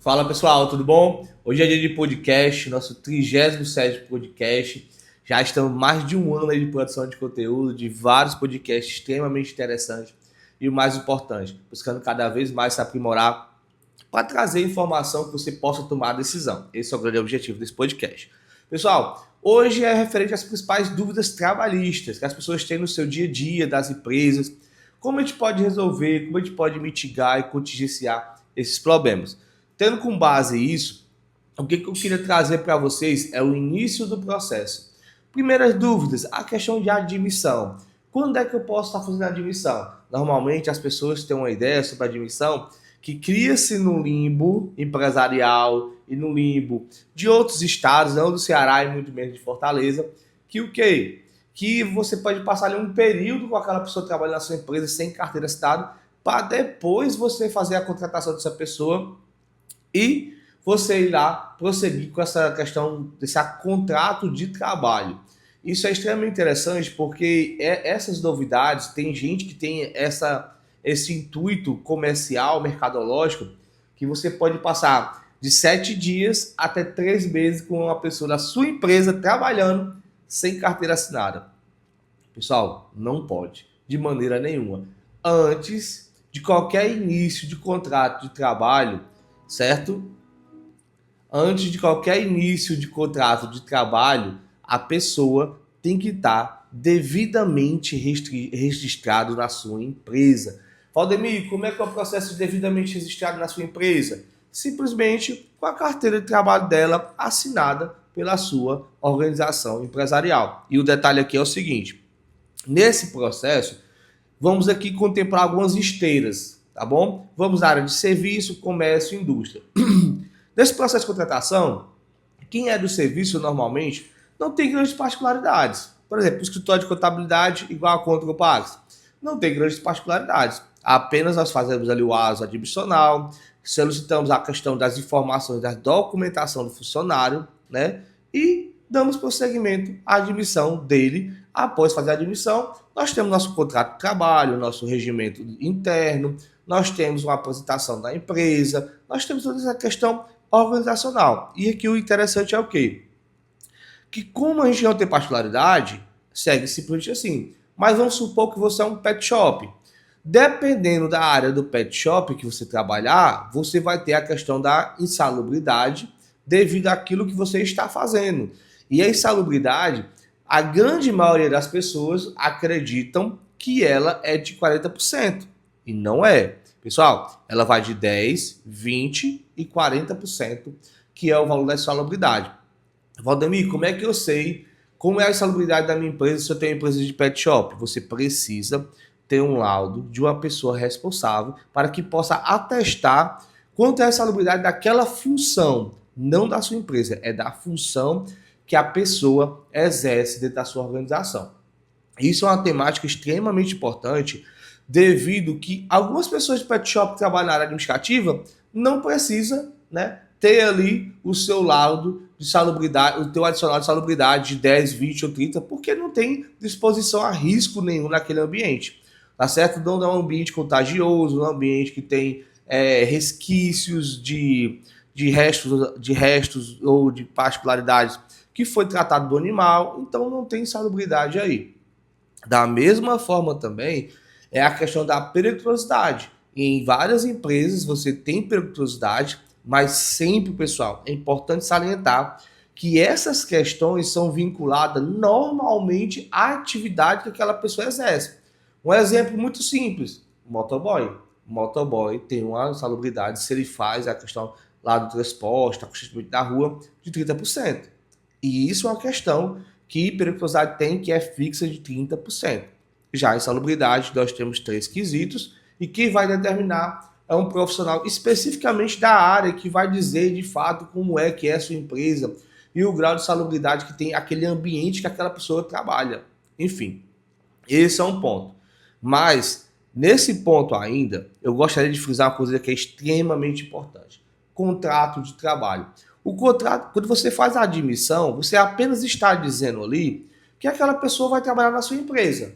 Fala pessoal, tudo bom? Hoje é dia de podcast, nosso 37º podcast. Já estamos mais de um ano aí de produção de conteúdo, de vários podcasts extremamente interessantes e o mais importante, buscando cada vez mais se aprimorar para trazer informação que você possa tomar a decisão. Esse é o grande objetivo desse podcast. Pessoal, hoje é referente às principais dúvidas trabalhistas que as pessoas têm no seu dia a dia das empresas, como a gente pode resolver, como a gente pode mitigar e contingenciar esses problemas. Tendo com base isso, o que eu queria trazer para vocês é o início do processo. Primeiras dúvidas, a questão de admissão. Quando é que eu posso estar fazendo a admissão? Normalmente as pessoas têm uma ideia sobre a admissão que cria-se no limbo empresarial e no limbo de outros estados, não do Ceará e muito menos de Fortaleza, que o quê? Que você pode passar ali um período com aquela pessoa trabalhando na sua empresa sem carteira assinada, para depois você fazer a contratação dessa pessoa e você ir lá prosseguir com essa questão desse contrato de trabalho. Isso é extremamente interessante porque essas novidades, tem gente que tem esse intuito comercial, mercadológico, que você pode passar de 7 dias até 3 meses com uma pessoa da sua empresa trabalhando sem carteira assinada. Pessoal, não pode, de maneira nenhuma. Antes de qualquer início de contrato de trabalho, certo? Antes de qualquer início de contrato de trabalho, a pessoa tem que estar devidamente registrado na sua empresa. Valdemir, como é que é o processo de devidamente registrado na sua empresa? Simplesmente com a carteira de trabalho dela assinada pela sua organização empresarial. E o detalhe aqui é o seguinte: nesse processo, vamos aqui contemplar algumas esteiras, tá bom? Vamos à área de serviço, comércio e indústria. Nesse processo de contratação, quem é do serviço normalmente não tem grandes particularidades. Por exemplo, o escritório de contabilidade igual a conta que eu pago. Não tem grandes particularidades. Apenas nós fazemos ali o ato admissional, solicitamos a questão das informações da documentação do funcionário, né? E damos prosseguimento à admissão dele. Após fazer a admissão, nós temos nosso contrato de trabalho, nosso regimento interno, nós temos uma apresentação da empresa, nós temos toda essa questão organizacional. E aqui o interessante é o quê? Que como a gente não tem particularidade, segue simplesmente assim. Mas vamos supor que você é um pet shop. Dependendo da área do pet shop que você trabalhar, você vai ter a questão da insalubridade devido àquilo que você está fazendo. E a insalubridade, a grande maioria das pessoas acreditam que ela é de 40%. E não é. Pessoal, ela vai de 10%, 20% e 40%, que é o valor da insalubridade. Valdemir, como é que eu sei como é a insalubridade da minha empresa se eu tenho uma empresa de pet shop? Você precisa ter um laudo de uma pessoa responsável para que possa atestar quanto é a insalubridade daquela função, não da sua empresa, é da função que a pessoa exerce dentro da sua organização. Isso é uma temática extremamente importante, devido que algumas pessoas de pet shop que trabalham na área administrativa não precisam, né, ter ali o seu laudo de salubridade, o teu adicional de salubridade de 10, 20 ou 30, porque não tem disposição a risco nenhum naquele ambiente. Tá certo? Não é um ambiente contagioso, não é um ambiente que tem resquícios de restos ou de particularidades que foi tratado do animal, então não tem salubridade aí. Da mesma forma também é a questão da periculosidade. Em várias empresas você tem periculosidade, mas sempre, pessoal, é importante salientar que essas questões são vinculadas normalmente à atividade que aquela pessoa exerce. Um exemplo muito simples, motoboy. O motoboy tem uma salubridade se ele faz a questão lá do transporte, da congestionamento da rua, de 30%. E isso é uma questão que periculosidade tem, que é fixa de 30%. Já em salubridade, nós temos 3 quesitos, e quem vai determinar é um profissional especificamente da área, que vai dizer de fato como é que é a sua empresa e o grau de salubridade que tem aquele ambiente que aquela pessoa trabalha. Enfim, esse é um ponto. Mas, nesse ponto ainda, eu gostaria de frisar uma coisa que é extremamente importante. Contrato de trabalho. O contrato, quando você faz a admissão, você apenas está dizendo ali que aquela pessoa vai trabalhar na sua empresa.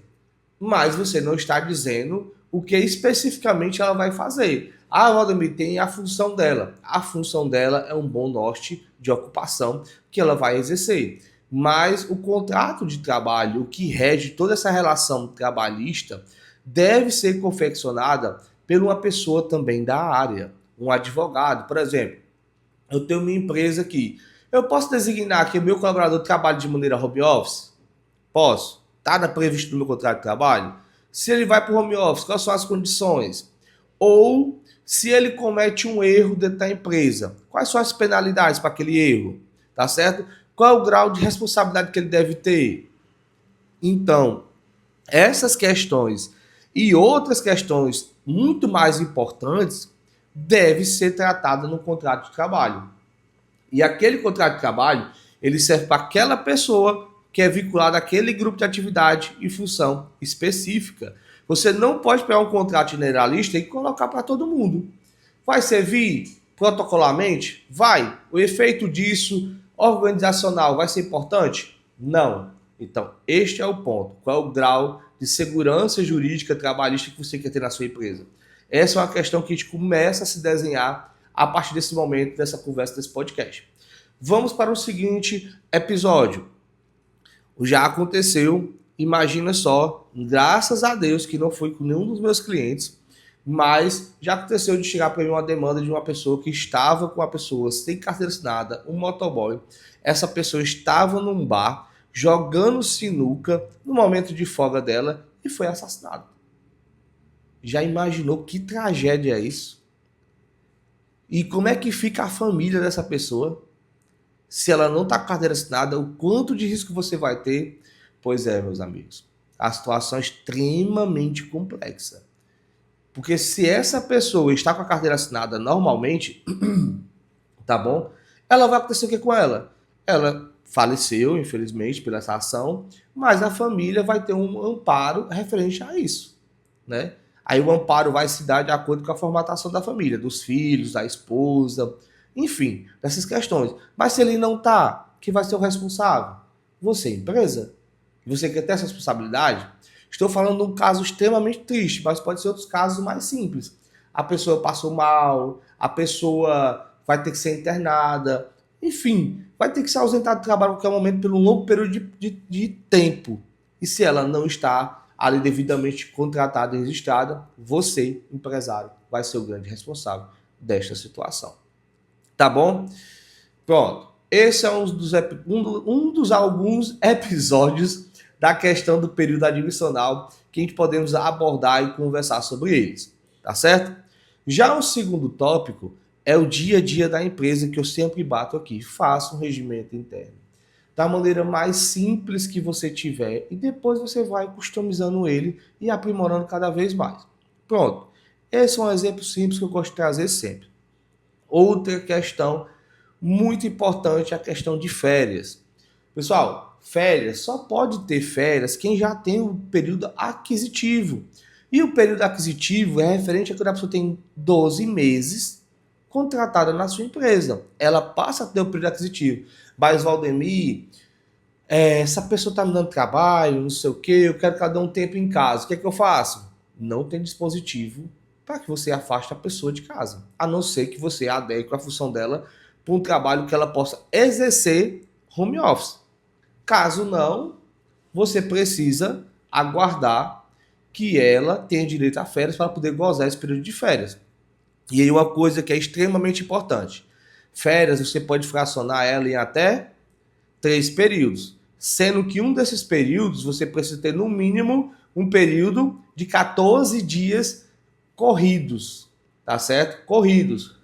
Mas você não está dizendo o que especificamente ela vai fazer. A Valdemir tem a função dela. A função dela é um bom norte de ocupação que ela vai exercer. Mas o contrato de trabalho, o que rege toda essa relação trabalhista, deve ser confeccionada por uma pessoa também da área, um advogado. Por exemplo, eu tenho minha empresa aqui. Eu posso designar que o meu colaborador trabalhe de maneira home office? Posso. Está previsto no meu contrato de trabalho? Se ele vai para o home office, quais são as condições? Ou se ele comete um erro dentro da empresa, quais são as penalidades para aquele erro? Tá certo? Qual é o grau de responsabilidade que ele deve ter? Então, essas questões e outras questões muito mais importantes devem ser tratadas no contrato de trabalho. E aquele contrato de trabalho, ele serve para aquela pessoa que é vinculada àquele grupo de atividade e função específica. Você não pode pegar um contrato generalista e colocar para todo mundo. Vai servir protocolarmente? Vai. O efeito disso organizacional vai ser importante? Não. Então, este é o ponto. Qual é o grau de segurança jurídica trabalhista que você quer ter na sua empresa? Essa é uma questão que a gente começa a se desenhar a partir desse momento, dessa conversa, desse podcast. Vamos para o seguinte episódio. Já aconteceu, imagina só, graças a Deus que não foi com nenhum dos meus clientes, mas já aconteceu de chegar para mim uma demanda de uma pessoa que estava com uma pessoa sem carteira assinada, um motoboy. Essa pessoa estava num bar, jogando sinuca, no momento de folga dela, e foi assassinada. Já imaginou que tragédia é isso? E como é que fica a família dessa pessoa? Se ela não está com carteira assinada, o quanto de risco você vai ter? Pois é, meus amigos. A situação é extremamente complexa. Porque se essa pessoa está com a carteira assinada normalmente, tá bom? Ela vai acontecer o que com ela? Ela faleceu, infelizmente, pela essa ação, mas a família vai ter um amparo referente a isso, né? Aí o amparo vai se dar de acordo com a formatação da família, dos filhos, da esposa, enfim, dessas questões. Mas se ele não tá, quem vai ser o responsável? Você, empresa? Você quer ter essa responsabilidade? Estou falando de um caso extremamente triste, mas pode ser outros casos mais simples. A pessoa passou mal, a pessoa vai ter que ser internada, enfim, vai ter que se ausentar do trabalho a qualquer momento por um longo período de tempo. E se ela não está ali devidamente contratada e registrada, você, empresário, vai ser o grande responsável desta situação. Tá bom? Pronto. Esse é um dos alguns episódios da questão do período admissional que a gente podemos abordar e conversar sobre eles. Tá certo? Já o segundo tópico é o dia a dia da empresa, que eu sempre bato aqui. Faça um regimento interno da maneira mais simples que você tiver e depois você vai customizando ele e aprimorando cada vez mais. Pronto. Esse é um exemplo simples que eu gosto de trazer sempre. Outra questão muito importante é a questão de férias. Pessoal, férias, só pode ter férias quem já tem o período aquisitivo. E o período aquisitivo é referente a quando a pessoa tem 12 meses contratada na sua empresa. Ela passa a ter o período aquisitivo. Mas, Valdemir, essa pessoa está me dando trabalho, não sei o quê, eu quero que ela dê um tempo em casa. O que é que eu faço? Não tem dispositivo para que você afaste a pessoa de casa. A não ser que você adeque a função dela para um trabalho que ela possa exercer home office. Caso não, você precisa aguardar que ela tenha direito a férias para poder gozar esse período de férias. E aí uma coisa que é extremamente importante. Férias, você pode fracionar ela em até 3 períodos. Sendo que um desses períodos, você precisa ter no mínimo um período de 14 dias corridos. Tá certo? Corridos.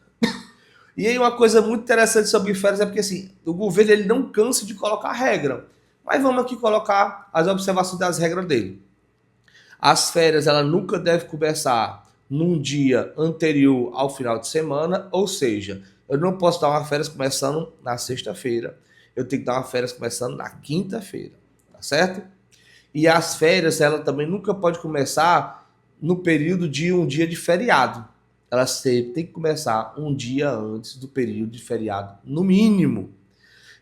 E aí uma coisa muito interessante sobre férias é porque assim, o governo ele não cansa de colocar regra. Mas vamos aqui colocar as observações das regras dele. As férias ela nunca deve começar num dia anterior ao final de semana, ou seja, eu não posso dar uma férias começando na sexta-feira, eu tenho que dar uma férias começando na quinta-feira, tá certo? E as férias ela também nunca pode começar no período de um dia de feriado. Ela sempre tem que começar um dia antes do período de feriado, no mínimo.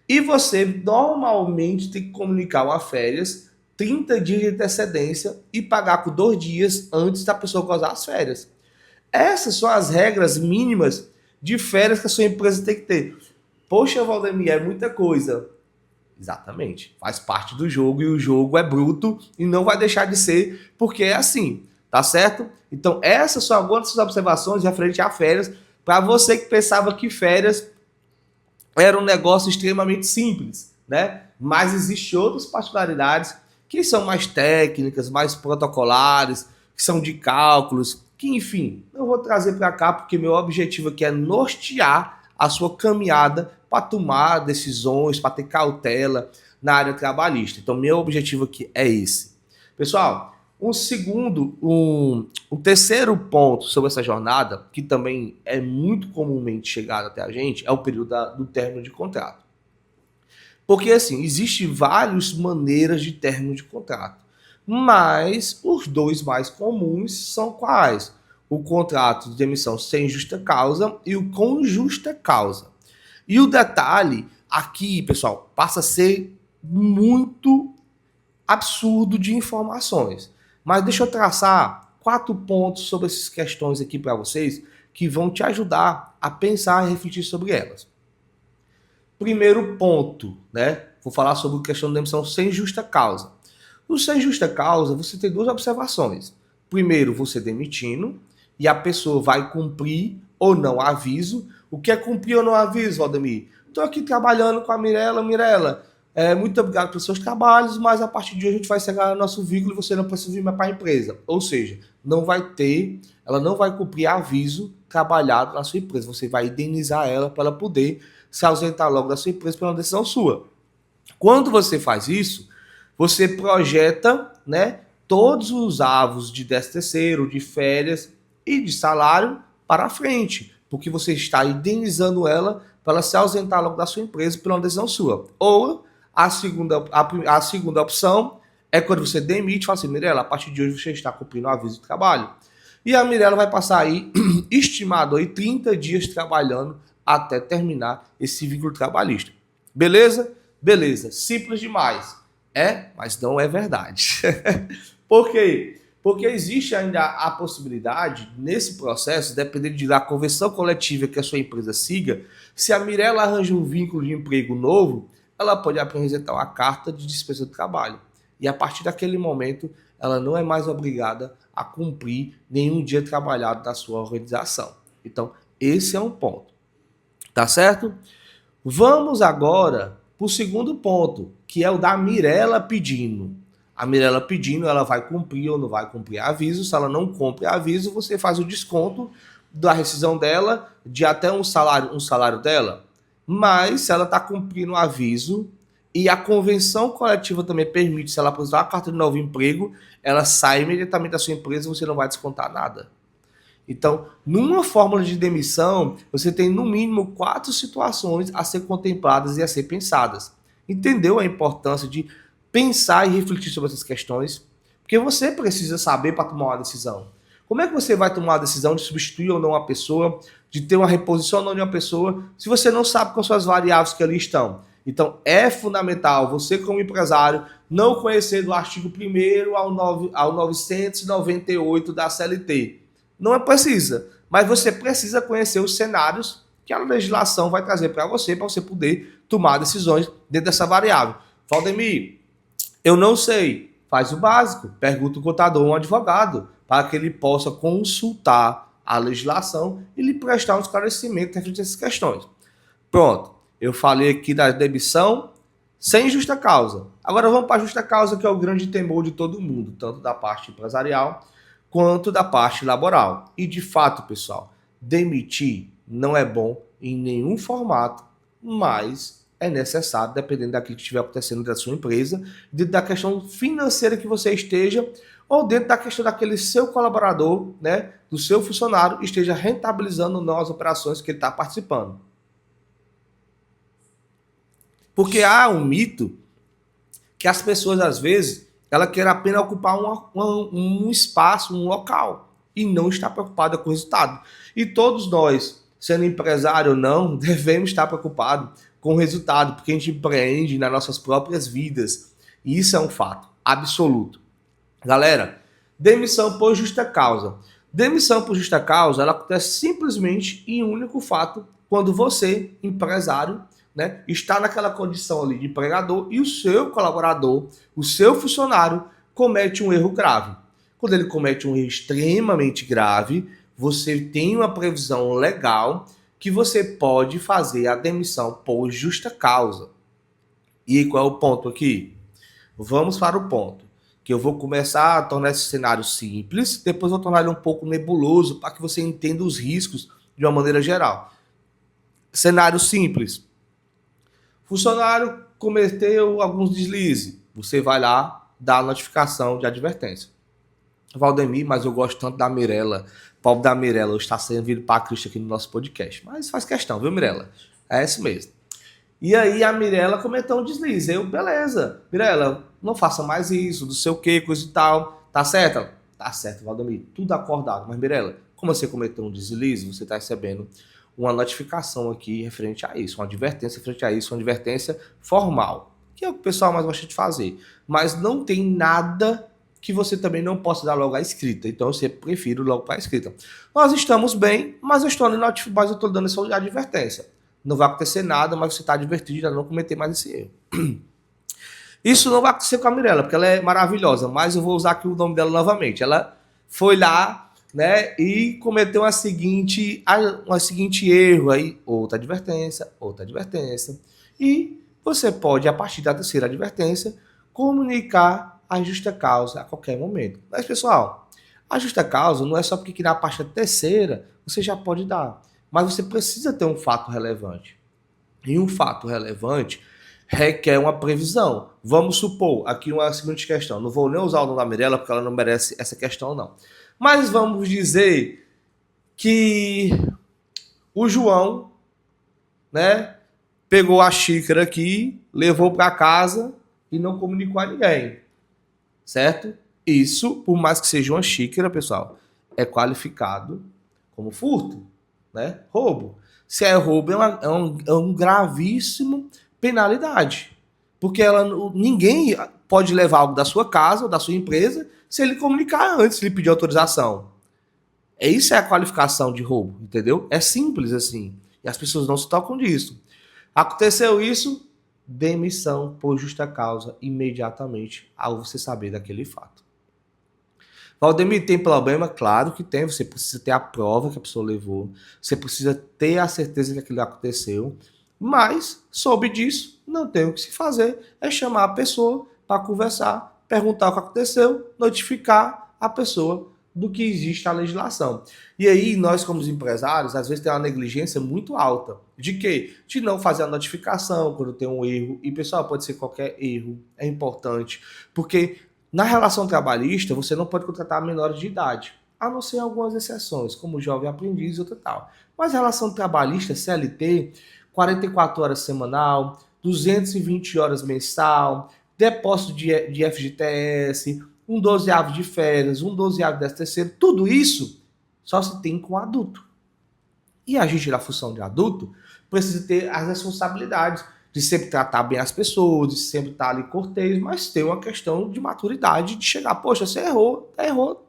E você normalmente tem que comunicar uma férias 30 dias de antecedência e pagar com 2 dias antes da pessoa gozar as férias. Essas são as regras mínimas de férias que a sua empresa tem que ter. Poxa, Valdemir, é muita coisa. Exatamente. Faz parte do jogo e o jogo é bruto e não vai deixar de ser porque é assim, tá certo? Então, essas são algumas das observações referente a férias para você que pensava que férias era um negócio extremamente simples, né? Mas existem outras particularidades que são mais técnicas, mais protocolares, que são de cálculos, que enfim, eu vou trazer para cá porque meu objetivo aqui é nortear a sua caminhada para tomar decisões, para ter cautela na área trabalhista. Então, meu objetivo aqui é esse. Pessoal, um terceiro ponto sobre essa jornada, que também é muito comumente chegado até a gente, é o período do término de contrato. Porque, assim, existem várias maneiras de término de contrato. Mas os dois mais comuns são quais? O contrato de demissão sem justa causa e o com justa causa. E o detalhe aqui, pessoal, passa a ser muito absurdo de informações. Mas deixa eu traçar 4 pontos sobre essas questões aqui para vocês que vão te ajudar a pensar e refletir sobre elas. Primeiro ponto, né? Vou falar sobre a questão da demissão sem justa causa. No sem justa causa, você tem 2 observações. Primeiro, você demitindo e a pessoa vai cumprir ou não aviso. O que é cumprir ou não aviso, Valdemir? Estou aqui trabalhando com a Mirella. Mirella, muito obrigado pelos seus trabalhos, mas a partir de hoje a gente vai encerrar nosso vínculo e você não precisa vir mais para a empresa. Ou seja, ela não vai cumprir aviso trabalhado na sua empresa. Você vai indenizar ela para ela poder se ausentar logo da sua empresa por uma decisão sua. Quando você faz isso, você projeta, né, todos os avos de 13º, de férias e de salário para frente, porque você está indenizando ela para ela se ausentar logo da sua empresa por uma decisão sua. Ou a segunda opção é quando você demite e fala assim, Mirella, a partir de hoje você está cumprindo o aviso de trabalho. E a Mirella vai passar aí, estimado aí, 30 dias trabalhando até terminar esse vínculo trabalhista. Beleza? Beleza. Simples demais. Mas não é verdade. Por quê? Porque existe ainda a possibilidade, nesse processo, dependendo da convenção coletiva que a sua empresa siga, se a Mirella arranja um vínculo de emprego novo, ela pode apresentar uma carta de dispensa do trabalho. E a partir daquele momento, ela não é mais obrigada a cumprir nenhum dia trabalhado na sua organização. Então, esse é um ponto. Tá certo? Vamos agora para o segundo ponto, que é o da Mirella pedindo. A Mirella pedindo, ela vai cumprir ou não vai cumprir aviso. Se ela não cumpre aviso, você faz o desconto da rescisão dela de até um salário dela. Mas se ela está cumprindo o aviso e a convenção coletiva também permite, se ela apresentar a carta de novo emprego, ela sai imediatamente da sua empresa e você não vai descontar nada. Então, numa fórmula de demissão, você tem no mínimo 4 situações a ser contempladas e a ser pensadas. Entendeu a importância de pensar e refletir sobre essas questões? Porque você precisa saber para tomar uma decisão. Como é que você vai tomar a decisão de substituir ou não uma pessoa, de ter uma reposição ou não de uma pessoa, se você não sabe quais são as variáveis que ali estão? Então, é fundamental você, como empresário, não conhecer do artigo 1º ao 998 da CLT. Não é precisa, mas você precisa conhecer os cenários que a legislação vai trazer para você poder tomar decisões dentro dessa variável. Valdemir, eu não sei. Faz o básico, pergunta o contador ou um advogado, para que ele possa consultar a legislação e lhe prestar um esclarecimento referente a essas questões. Pronto, eu falei aqui da demissão sem justa causa. Agora vamos para a justa causa, que é o grande temor de todo mundo, tanto da parte empresarial quanto da parte laboral. E de fato, pessoal, demitir não é bom em nenhum formato, mas é necessário, dependendo daquilo que estiver acontecendo da sua empresa, dentro da questão financeira que você esteja, ou dentro da questão daquele seu colaborador, né, do seu funcionário, esteja rentabilizando ou não as operações que ele está participando. Porque há um mito que as pessoas, às vezes, ela quer apenas ocupar um espaço, um local, e não está preocupada com o resultado. E todos nós, sendo empresário ou não, devemos estar preocupados com o resultado, porque a gente empreende nas nossas próprias vidas. E isso é um fato. absoluto. Galera, demissão por justa causa. Demissão por justa causa, ela acontece simplesmente em um único fato, quando você, empresário, né, está naquela condição ali de empregador e o seu colaborador, o seu funcionário, comete um erro grave. Quando ele comete um erro extremamente grave, você tem uma previsão legal que você pode fazer a demissão por justa causa. E qual é o ponto aqui? Vamos para o ponto. Que eu vou começar a tornar esse cenário simples, depois vou tornar ele um pouco nebuloso para que você entenda os riscos de uma maneira geral. Cenário simples. Funcionário cometeu alguns deslizes. Você vai lá, dá a notificação de advertência. Valdemir, mas eu gosto tanto da Mirella. Pobre da Mirella, hoje está sendo vindo para Cristo aqui no nosso podcast. Mas faz questão, viu, Mirella? É isso mesmo. E aí a Mirella cometeu um deslize. Eu, beleza. Mirella, não faça mais isso, não sei o que, coisa e tal. Tá certo? Tá certo, Valdemir. Tudo acordado. Mas, Mirella, como você cometeu um deslize, você está recebendo uma notificação aqui referente a isso, uma advertência referente a isso, uma advertência formal, que é o que o pessoal mais gosta de fazer. Mas não tem nada que você também não possa dar logo a escrita. Então, eu sempre prefiro logo para a escrita. Nós estamos bem, mas eu estou dando essa advertência. Não vai acontecer nada, mas você está advertido a não cometer mais esse erro. Isso não vai acontecer com a Mirella, porque ela é maravilhosa, mas eu vou usar aqui o nome dela novamente. Ela foi lá, né, e cometeu uma seguinte erro aí, outra advertência. E você pode, a partir da terceira advertência, comunicar a justa causa a qualquer momento. Mas, pessoal, a justa causa não é só porque na parte da terceira você já pode dar. Mas você precisa ter um fato relevante. E um fato relevante requer uma previsão. Vamos supor, aqui uma seguinte questão. Não vou nem usar o nome da Mirella, porque ela não merece essa questão, não. Mas vamos dizer que o João, né, pegou a xícara aqui, levou para casa e não comunicou a ninguém. Certo? Isso, por mais que seja uma xícara, pessoal, é qualificado como furto. Né? Roubo. Se é roubo, é um gravíssimo penalidade. Porque ninguém pode levar algo da sua casa ou da sua empresa se ele comunicar antes, se ele pedir autorização. Isso é a qualificação de roubo, entendeu? É simples assim. E as pessoas não se tocam disso. Aconteceu isso, demissão por justa causa imediatamente ao você saber daquele fato. Valdemir, tem problema? Claro que tem. Você precisa ter a prova que a pessoa levou. Você precisa ter a certeza que aquilo aconteceu. Mas, soube disso, não tem o que se fazer. É chamar a pessoa para conversar, perguntar o que aconteceu, notificar a pessoa do que existe a legislação. E aí, nós como empresários, às vezes tem uma negligência muito alta. De quê? De não fazer a notificação quando tem um erro. E, pessoal, pode ser qualquer erro. É importante. Porque na relação trabalhista, você não pode contratar menores de idade, a não ser algumas exceções, como jovem aprendiz e outra tal. Mas relação trabalhista, CLT, 44 horas semanal, 220 horas mensal, depósito de FGTS, um 12º de férias, um 12º de 13º, tudo isso só se tem com adulto. E a gente, na função de adulto, precisa ter as responsabilidades de sempre tratar bem as pessoas, de sempre estar ali cortês, mas tem uma questão de maturidade, de chegar, poxa, você errou,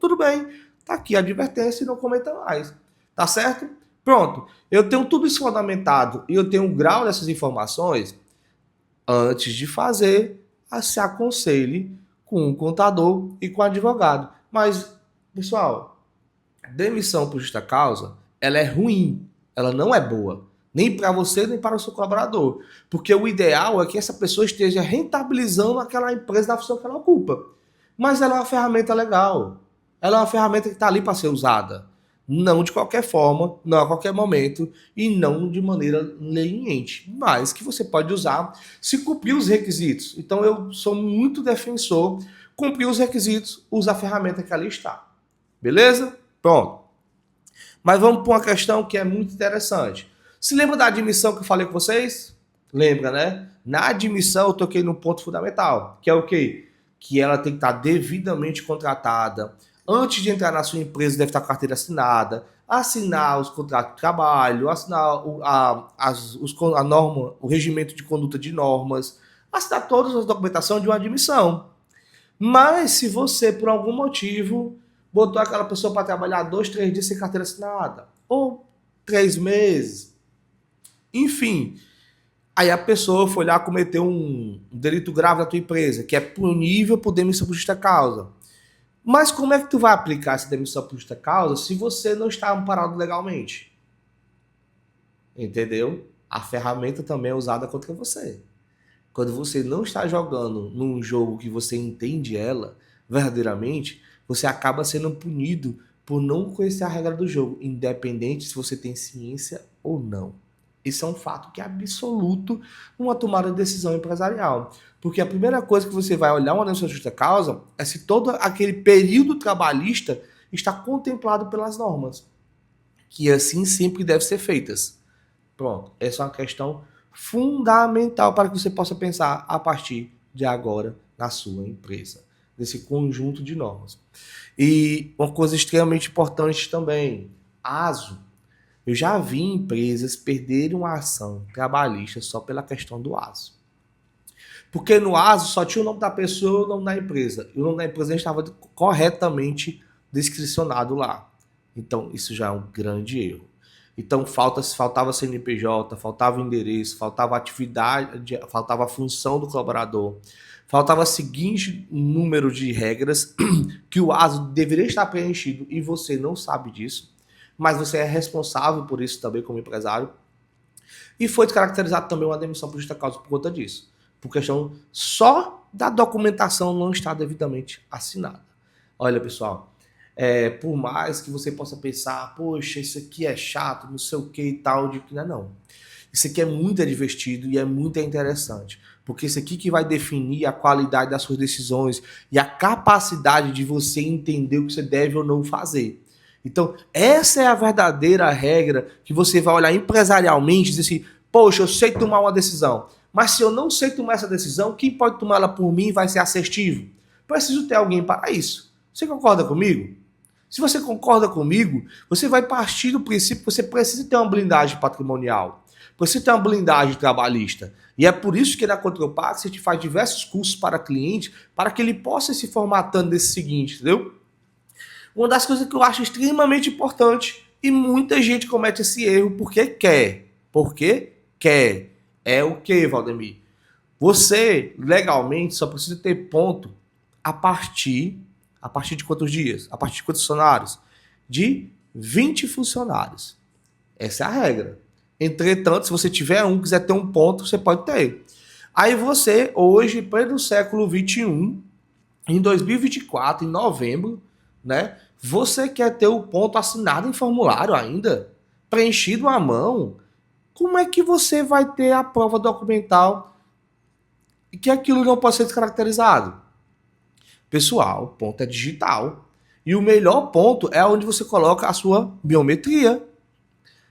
tudo bem, tá aqui a advertência e não cometa mais, tá certo? Pronto, eu tenho tudo isso fundamentado e eu tenho um grau dessas informações, antes de fazer, se aconselhe com um contador e com um advogado. Mas, pessoal, demissão por justa causa, ela é ruim, ela não é boa. Nem para você, nem para o seu colaborador. Porque o ideal é que essa pessoa esteja rentabilizando aquela empresa da função que ela ocupa. Mas ela é uma ferramenta legal. Ela é uma ferramenta que está ali para ser usada. Não de qualquer forma, não a qualquer momento e não de maneira leniente. Mas que você pode usar se cumprir os requisitos. Então eu sou muito defensor. Cumprir os requisitos, usa a ferramenta que ali está. Beleza? Pronto. Mas vamos para uma questão que é muito interessante. Se lembra da admissão que eu falei com vocês? Lembra, né? Na admissão eu toquei num ponto fundamental, que é o quê? Que ela tem que estar devidamente contratada. Antes de entrar na sua empresa, deve estar com a carteira assinada, assinar os contratos de trabalho, assinar a norma, o regimento de conduta de normas, assinar todas as documentações de uma admissão. Mas se você, por algum motivo, botou aquela pessoa para trabalhar 2, 3 dias sem carteira assinada, ou 3 meses, enfim, aí a pessoa foi lá cometer um delito grave na tua empresa, que é punível por demissão por justa causa. Mas como é que tu vai aplicar essa demissão por justa causa se você não está amparado legalmente? Entendeu? A ferramenta também é usada contra você. Quando você não está jogando num jogo que você entende ela verdadeiramente, você acaba sendo punido por não conhecer a regra do jogo, independente se você tem ciência ou não. Isso é um fato que é absoluto numa tomada de decisão empresarial. Porque a primeira coisa que você vai olhar uma denúncia de justa causa é se todo aquele período trabalhista está contemplado pelas normas, que assim sempre devem ser feitas. Pronto, essa é uma questão fundamental para que você possa pensar a partir de agora na sua empresa, nesse conjunto de normas. E uma coisa extremamente importante também, ASO. Eu já vi empresas perderem uma ação trabalhista só pela questão do ASO. Porque no ASO só tinha o nome da pessoa e o nome da empresa. E o nome da empresa estava corretamente descricionado lá. Então, isso já é um grande erro. Então, faltava CNPJ, faltava endereço, faltava atividade, faltava a função do colaborador, faltava o seguinte número de regras que o ASO deveria estar preenchido e você não sabe disso, mas você é responsável por isso também como empresário. E foi descaracterizado também uma demissão por justa causa por conta disso, por questão só da documentação não estar devidamente assinada. Olha, pessoal, por mais que você possa pensar, poxa, isso aqui é chato, não sei o que e tal, de que não. Isso aqui é muito divertido e é muito interessante, porque isso aqui que vai definir a qualidade das suas decisões e a capacidade de você entender o que você deve ou não fazer. Então, essa é a verdadeira regra que você vai olhar empresarialmente e dizer assim, poxa, eu sei tomar uma decisão, mas se eu não sei tomar essa decisão, quem pode tomar ela por mim vai ser assertivo. Preciso ter alguém para isso. Você concorda comigo? Se você concorda comigo, você vai partir do princípio que você precisa ter uma blindagem patrimonial, precisa ter uma blindagem trabalhista. E é por isso que na Contropax a gente faz diversos cursos para cliente, para que ele possa se formatando desse seguinte, entendeu? Uma das coisas que eu acho extremamente importante, e muita gente comete esse erro porque quer. Porque quer. É o que, Valdemir? Você, legalmente, só precisa ter ponto a partir de quantos dias? A partir de quantos funcionários? De 20 funcionários. Essa é a regra. Entretanto, se você tiver quiser ter um ponto, você pode ter. Aí você, hoje, pleno século XXI, em 2024, em novembro, né? Você quer ter o ponto assinado em formulário ainda? Preenchido à mão? Como é que você vai ter a prova documental e que aquilo não pode ser descaracterizado? Pessoal, o ponto é digital. E o melhor ponto é onde você coloca a sua biometria,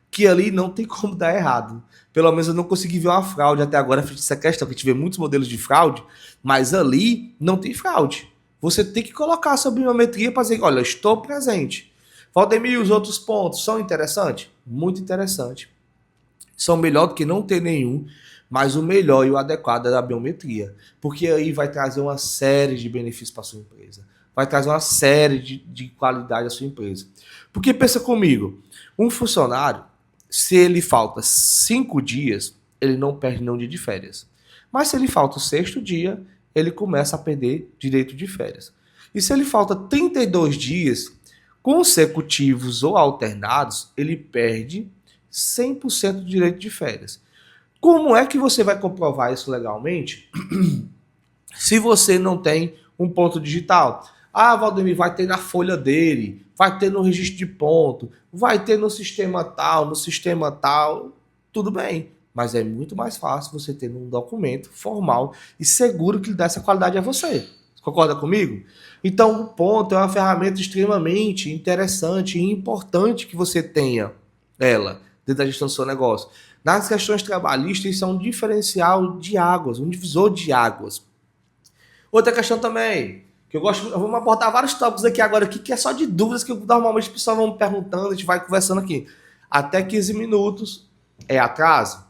que ali não tem como dar errado. Pelo menos eu não consegui ver uma fraude até agora, essa questão, que a gente vê muitos modelos de fraude, mas ali não tem fraude. Você tem que colocar a sua biometria para dizer, olha, estou presente. Valdemir, os outros pontos são interessantes? Muito interessante. São melhor do que não ter nenhum, mas o melhor e o adequado é a biometria. Porque aí vai trazer uma série de benefícios para a sua empresa. Vai trazer uma série de qualidade à sua empresa. Porque pensa comigo, um funcionário, se ele falta 5 dias, ele não perde nenhum dia de férias. Mas se ele falta o 6º dia, ele começa a perder direito de férias. E se ele falta 32 dias consecutivos ou alternados, ele perde 100% do direito de férias. Como é que você vai comprovar isso legalmente se você não tem um ponto digital? Ah, Valdemir, vai ter na folha dele, vai ter no registro de ponto, vai ter no sistema tal, tudo bem. Mas é muito mais fácil você ter um documento formal e seguro que lhe dá essa qualidade a você. Concorda comigo? Então, o ponto é uma ferramenta extremamente interessante e importante que você tenha ela dentro da gestão do seu negócio. Nas questões trabalhistas, isso é um diferencial de águas, um divisor de águas. Outra questão também, que eu gosto, vamos abordar vários tópicos aqui agora, que é só de dúvidas que normalmente as pessoas vão me perguntando, a gente vai conversando aqui. Até 15 minutos é atraso?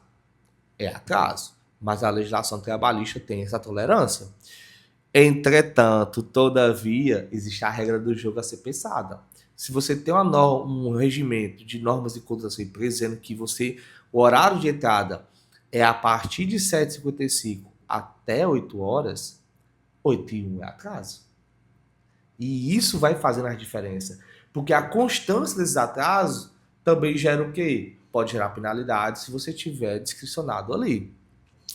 É atraso. Mas a legislação trabalhista tem essa tolerância. Entretanto, todavia, existe a regra do jogo a ser pensada. Se você tem um regimento de normas e condutas da sua empresa dizendo que o horário de entrada é a partir de 7h55 até 8 horas, 8h01 é atraso. E isso vai fazendo a diferença. Porque a constância desses atrasos também gera o quê? Pode gerar penalidade se você tiver descricionado ali.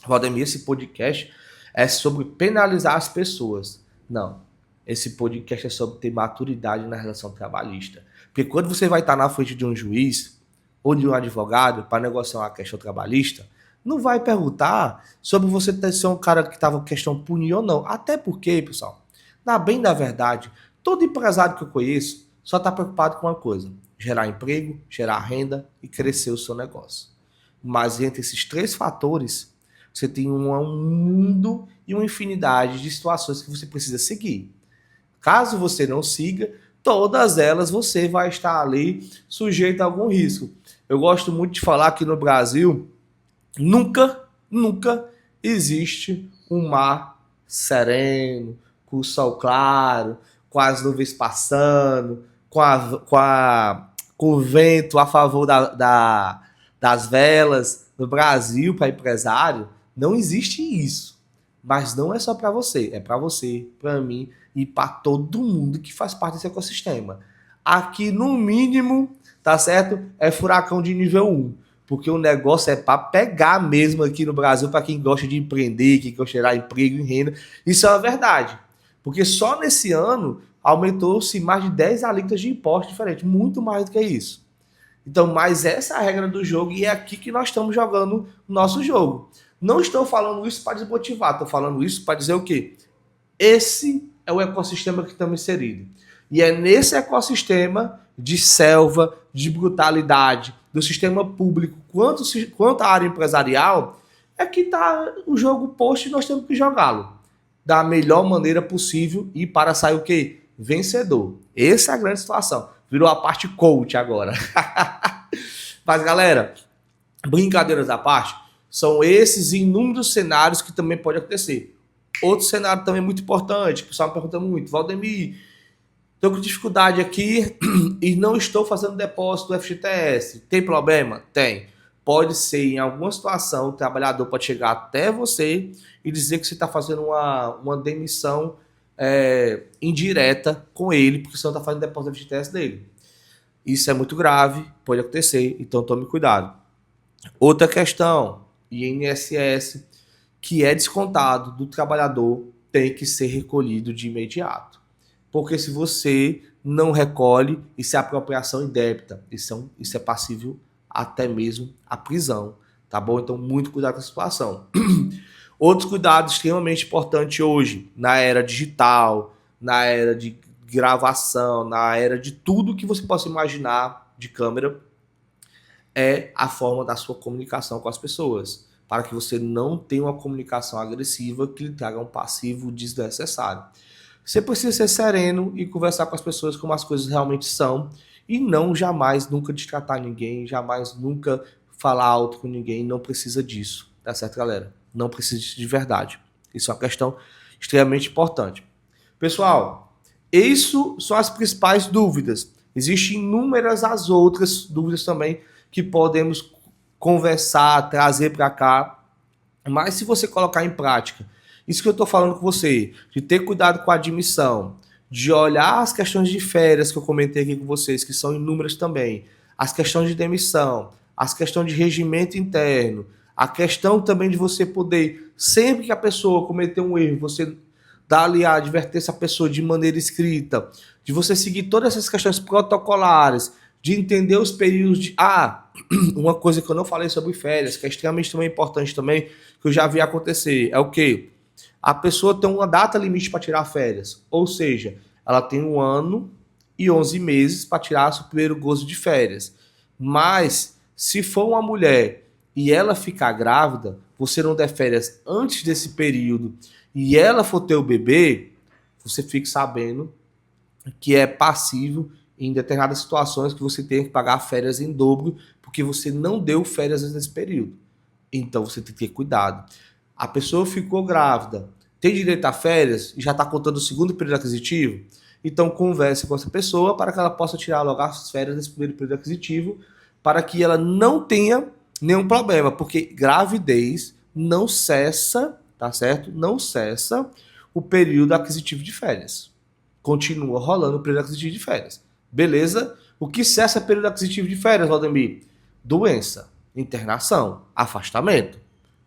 Valdemir, esse podcast é sobre penalizar as pessoas. Não. Esse podcast é sobre ter maturidade na relação trabalhista. Porque quando você vai estar na frente de um juiz ou de um advogado para negociar uma questão trabalhista, não vai perguntar sobre você ser um cara que estava questão punir ou não. Até porque, pessoal, na bem da verdade, todo empresário que eu conheço só está preocupado com uma coisa: gerar emprego, gerar renda e crescer o seu negócio. Mas entre esses três fatores, você tem um mundo e uma infinidade de situações que você precisa seguir. Caso você não siga, todas elas você vai estar ali sujeito a algum risco. Eu gosto muito de falar que no Brasil nunca existe um mar sereno, com o sol claro, com as nuvens passando, com o vento a favor das velas. No Brasil, para empresário, não existe isso. Mas não é só para você, para mim e para todo mundo que faz parte desse ecossistema. Aqui, no mínimo, tá certo? É furacão de nível 1. Porque o negócio é para pegar mesmo aqui no Brasil, para quem gosta de empreender, quem gosta de gerar emprego e renda. Isso é uma verdade. Porque só nesse ano aumentou-se mais de 10 alíquotas de imposto diferente, muito mais do que isso. Então, mas essa é a regra do jogo e é aqui que nós estamos jogando o nosso jogo. Não estou falando isso para desmotivar, estou falando isso para dizer o quê? Esse é o ecossistema que estamos inseridos. E é nesse ecossistema de selva, de brutalidade, do sistema público, quanto à área empresarial, é que está o jogo posto e nós temos que jogá-lo da melhor maneira possível e para sair o quê? Vencedor. Essa é a grande situação. Virou a parte coach agora. Mas, galera, brincadeiras à parte, são esses inúmeros cenários que também pode acontecer. Outro cenário também muito importante, o pessoal me pergunta muito: Valdemir, estou com dificuldade aqui e não estou fazendo depósito do FGTS. Tem problema? Tem. Pode ser, em alguma situação, o trabalhador pode chegar até você e dizer que você está fazendo uma demissão indireta com ele, porque você não está fazendo depósito do FGTS dele. Isso é muito grave, pode acontecer, então tome cuidado. Outra questão, INSS, que é descontado do trabalhador, tem que ser recolhido de imediato. Porque se você não recolhe, isso é apropriação indébita, isso é passível até mesmo a prisão, tá bom? Então, muito cuidado com a situação. Outros cuidados extremamente importantes hoje, na era digital, na era de gravação, na era de tudo que você possa imaginar de câmera, é a forma da sua comunicação com as pessoas, para que você não tenha uma comunicação agressiva que lhe traga um passivo desnecessário. Você precisa ser sereno e conversar com as pessoas como as coisas realmente são, e não jamais nunca destratar ninguém, jamais nunca falar alto com ninguém, não precisa disso, tá certo, galera? Não precisa disso de verdade. Isso é uma questão extremamente importante. Pessoal, isso são as principais dúvidas. Existem inúmeras as outras dúvidas também que podemos conversar, trazer para cá, mas se você colocar em prática isso que eu estou falando com você, de ter cuidado com a admissão, de olhar as questões de férias que eu comentei aqui com vocês, que são inúmeras também, as questões de demissão, as questões de regimento interno, a questão também de você poder, sempre que a pessoa cometer um erro, você dar ali a advertência à pessoa de maneira escrita, de você seguir todas essas questões protocolares, de entender os períodos de... uma coisa que eu não falei sobre férias, que é extremamente também importante também, que eu já vi acontecer, é o quê? A pessoa tem uma data limite para tirar férias, ou seja, ela tem 1 ano e 11 meses para tirar seu primeiro gozo de férias. Mas, se for uma mulher e ela ficar grávida, você não der férias antes desse período e ela for ter o bebê, você fique sabendo que é passível em determinadas situações que você tem que pagar férias em dobro porque você não deu férias nesse período. Então, você tem que ter cuidado. A pessoa ficou grávida, tem direito a férias e já está contando o segundo período aquisitivo? Então converse com essa pessoa para que ela possa tirar logo as férias desse primeiro período aquisitivo, para que ela não tenha nenhum problema, porque gravidez não cessa, tá certo? Não cessa o período aquisitivo de férias. Continua rolando o período aquisitivo de férias. Beleza? O que cessa o período aquisitivo de férias, Valdemir? Doença, internação, afastamento.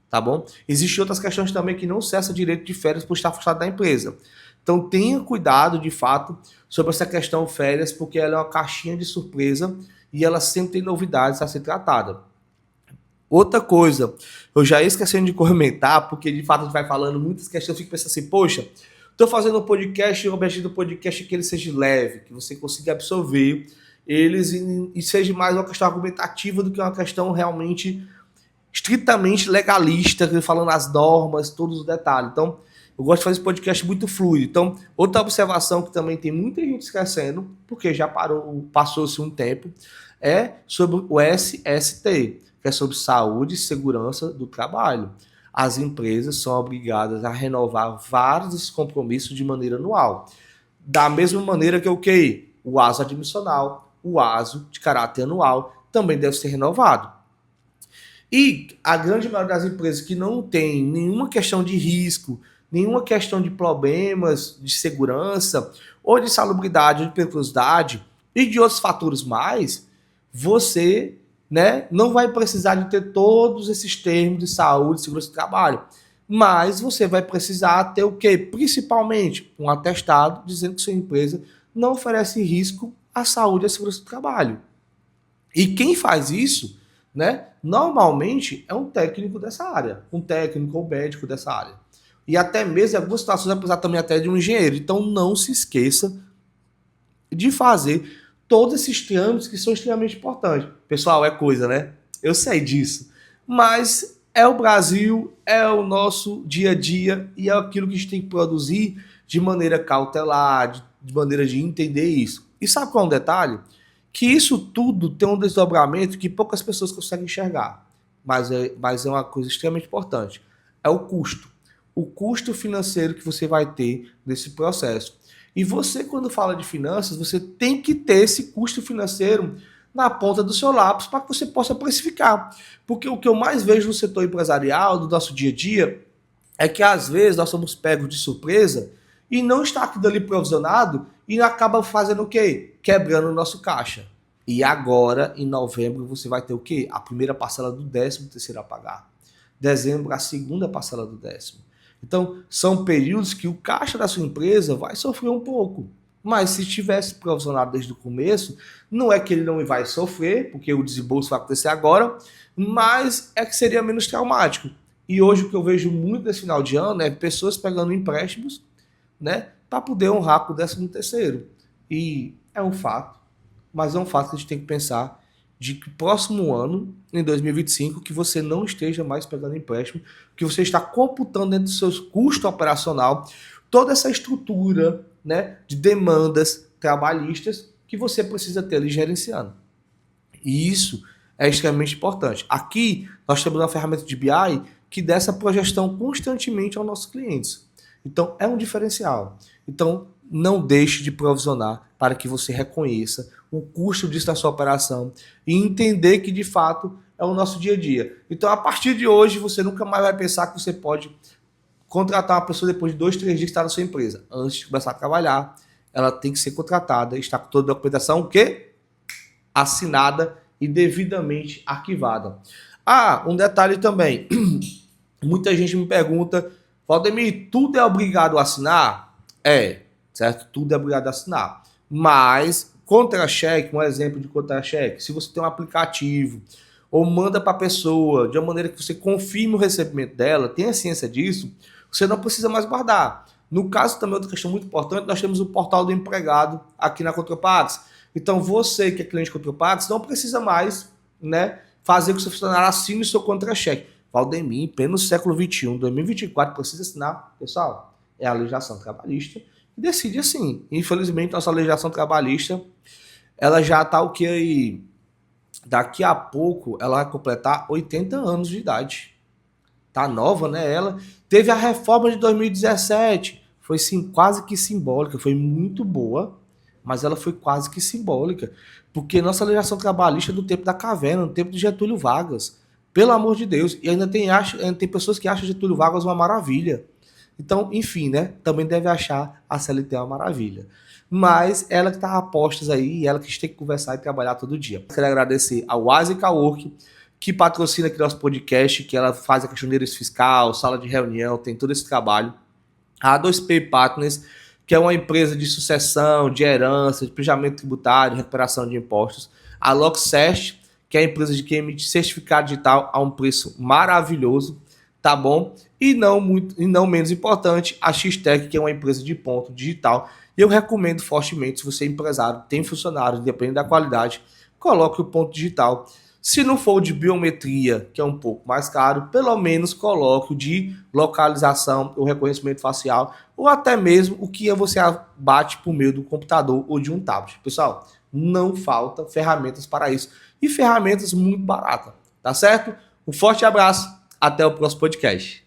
Tá bom? Existem outras questões também que não cessa direito de férias por estar afastado da empresa. Então tenha cuidado, de fato, sobre essa questão férias, porque ela é uma caixinha de surpresa e ela sempre tem novidades a ser tratada. Outra coisa, eu já ia esquecendo de comentar, porque de fato a gente vai falando muitas questões, eu fico pensando assim, poxa, estou fazendo um podcast e o objetivo do podcast é que ele seja leve, que você consiga absorver eles e seja mais uma questão argumentativa do que uma questão realmente estritamente legalista, falando as normas, todos os detalhes. Então, eu gosto de fazer esse podcast muito fluido. Então, outra observação que também tem muita gente esquecendo, porque já passou-se um tempo, é sobre o SST, que é sobre saúde e segurança do trabalho. As empresas são obrigadas a renovar vários desses compromissos de maneira anual. Da mesma maneira que o ASO admissional, o ASO de caráter anual, também deve ser renovado. E a grande maioria das empresas que não tem nenhuma questão de risco, nenhuma questão de problemas de segurança, ou de salubridade, ou de periculosidade, e de outros fatores mais, você, né, não vai precisar de ter todos esses termos de saúde e segurança do trabalho. Mas você vai precisar ter o quê? Principalmente um atestado dizendo que sua empresa não oferece risco à saúde e à segurança do trabalho. E quem faz isso, né, normalmente é um técnico dessa área, um técnico ou médico dessa área. E até mesmo em algumas situações vai precisar também até de um engenheiro. Então não se esqueça de fazer todos esses trâmites que são extremamente importantes. Pessoal, é coisa, né? Eu sei disso. Mas é o Brasil, é o nosso dia a dia e é aquilo que a gente tem que produzir de maneira cautelar, de maneira de entender isso. E sabe qual é um detalhe? Que isso tudo tem um desdobramento que poucas pessoas conseguem enxergar, mas é uma coisa extremamente importante. É o custo financeiro que você vai ter nesse processo. E você, quando fala de finanças, você tem que ter esse custo financeiro na ponta do seu lápis para que você possa precificar. Porque o que eu mais vejo no setor empresarial, do nosso dia a dia, é que às vezes nós somos pegos de surpresa e não está aquilo ali provisionado e acaba fazendo o quê? Quebrando o nosso caixa. E agora, em novembro, você vai ter o quê? A primeira parcela do 13º a pagar. Dezembro, a segunda parcela do 10º. Então, são períodos que o caixa da sua empresa vai sofrer um pouco. Mas se estivesse provisionado desde o começo, não é que ele não vai sofrer, porque o desembolso vai acontecer agora, mas é que seria menos traumático. E hoje o que eu vejo muito nesse final de ano é pessoas pegando empréstimos, né, para poder honrar com o 13º. E é um fato, mas é um fato que a gente tem que pensar de que próximo ano, em 2025, que você não esteja mais pegando empréstimo, que você está computando dentro do seu custo operacional toda essa estrutura, né, de demandas trabalhistas que você precisa ter ali gerenciando. E isso é extremamente importante. Aqui nós temos uma ferramenta de BI que dá essa projeção constantemente aos nossos clientes. Então é um diferencial. Então não deixe de provisionar para que você reconheça o custo disso da sua operação e entender que de fato é o nosso dia a dia. Então a partir de hoje você nunca mais vai pensar que você pode contratar uma pessoa depois de 2, 3 dias que está na sua empresa. Antes de começar a trabalhar, ela tem que ser contratada e estar com toda a documentação o quê? Assinada e devidamente arquivada. Ah, um detalhe também. Muita gente me pergunta, Valdemir, tudo é obrigado a assinar? É, certo? Tudo é obrigado a assinar. Mas, contra-cheque, um exemplo de contra-cheque, se você tem um aplicativo ou manda para a pessoa de uma maneira que você confirme o recebimento dela, tenha ciência disso, você não precisa mais guardar. No caso, também outra questão muito importante, nós temos o portal do empregado aqui na Contropax. Então, você que é cliente Contropax, não precisa mais, né, fazer com que o seu funcionário assine o seu contra-cheque. Valdemir, em pleno século XXI, 2024, precisa assinar. Pessoal, é a legislação trabalhista e decide assim. Infelizmente, nossa legislação trabalhista, ela já está o que aí? Daqui a pouco, ela vai completar 80 anos de idade. tá nova, né? Ela teve a reforma de 2017, foi sim, quase que simbólica, foi muito boa, mas ela foi quase que simbólica, porque nossa legislação trabalhista é do tempo da caverna, do tempo de Getúlio Vargas, pelo amor de Deus, e ainda tem pessoas que acham Getúlio Vargas uma maravilha. Então, enfim, né? Também deve achar a CLT uma maravilha. Mas ela que está a postos aí, ela que a gente tem que conversar e trabalhar todo dia. Quero agradecer ao Wise Cowork, que patrocina aqui nosso podcast, que ela faz a questão de endereço fiscal, sala de reunião, tem todo esse trabalho. A 2P Partners, que é uma empresa de sucessão, de herança, de planejamento tributário, recuperação de impostos. A Loxest, que é a empresa de que emite certificado digital a um preço maravilhoso, tá bom? E não menos importante, a X-Tech, que é uma empresa de ponto digital. E eu recomendo fortemente, se você é empresário, tem funcionário, depende da qualidade, coloque o ponto digital. Se não for o de biometria, que é um pouco mais caro, pelo menos coloque o de localização, o reconhecimento facial, ou até mesmo o que você bate por meio do computador ou de um tablet. Pessoal, não falta ferramentas para isso. E ferramentas muito baratas, tá certo? Um forte abraço, até o próximo podcast.